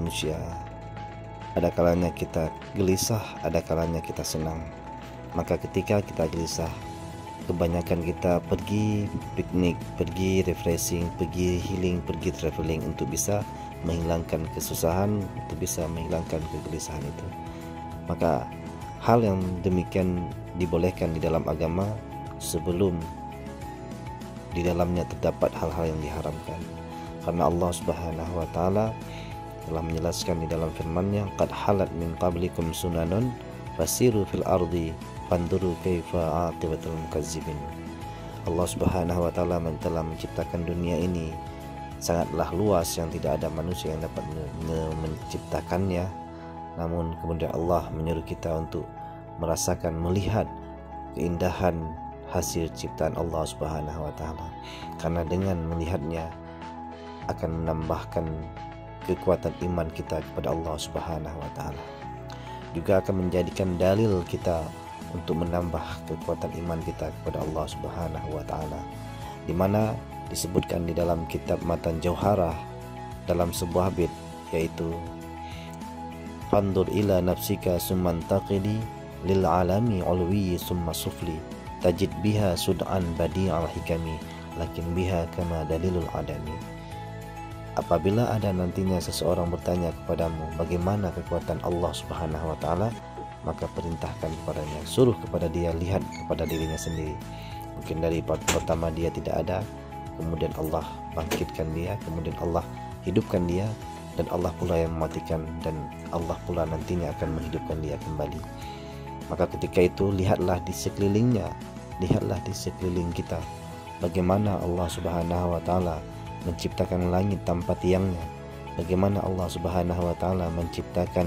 manusia. Ada kalanya kita gelisah, ada kalanya kita senang. Maka ketika kita gelisah, kebanyakan kita pergi piknik, pergi refreshing, pergi healing, pergi traveling untuk bisa menghilangkan kesusahan, untuk bisa menghilangkan kegelisahan itu. Maka hal yang demikian dibolehkan di dalam agama sebelum di dalamnya terdapat hal-hal yang diharamkan. Karena Allah Subhanahu wa taala telah menjelaskan di dalam firman-Nya, qad halat min qablikum sunanun fasiru fil ardi fanduru kaifa aqibatul mukazzibin. Allah Subhanahu wa taala telah menciptakan dunia ini sangatlah luas yang tidak ada manusia yang dapat menciptakannya. Namun kemudian Allah menyuruh kita untuk merasakan, melihat keindahan hasil ciptaan Allah Subhanahu wa taala. Karena dengan melihatnya akan menambahkan kekuatan iman kita kepada Allah Subhanahu wa taala. Juga akan menjadikan dalil kita untuk menambah kekuatan iman kita kepada Allah Subhanahu wa taala. Di mana disebutkan di dalam kitab Matan Jauharah dalam sebuah bait, yaitu fandur ila nafsika summan taqili lil alami ulwi summa sufli tajid biha sud'an badi'al hikami lakin biha kama dalilul adami. Apabila ada nantinya seseorang bertanya kepadamu bagaimana kekuatan Allah Subhanahu wa taala, maka perintahkan kepadanya, suruh kepada dia lihat kepada dirinya sendiri. Mungkin dari pertama dia tidak ada, kemudian Allah bangkitkan dia, kemudian Allah hidupkan dia, dan Allah pula yang mematikan, dan Allah pula nantinya akan menghidupkan dia kembali. Maka ketika itu lihatlah di sekelilingnya, lihatlah di sekeliling kita bagaimana Allah Subhanahu wa taala menciptakan langit tanpa tiangnya, bagaimana Allah Subhanahu wa taala menciptakan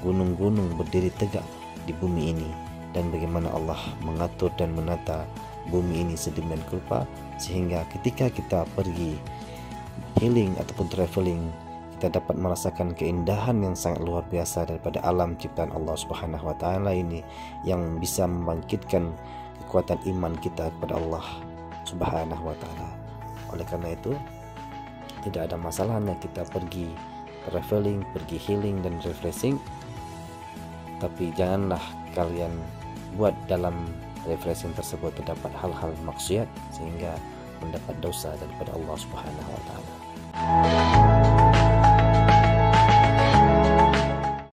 gunung-gunung berdiri tegak di bumi ini, dan bagaimana Allah mengatur dan menata bumi ini sedemikian rupa sehingga ketika kita pergi healing ataupun traveling, kita dapat merasakan keindahan yang sangat luar biasa daripada alam ciptaan Allah Subhanahu wa taala ini, yang bisa membangkitkan kekuatan iman kita kepada Allah Subhanahu wa taala. Oleh karena itu, tidak ada masalahnya kita pergi traveling, pergi healing dan refreshing, tapi janganlah kalian buat dalam refreshing tersebut terdapat hal-hal maksiat sehingga mendapat dosa daripada Allah Subhanahu wa taala.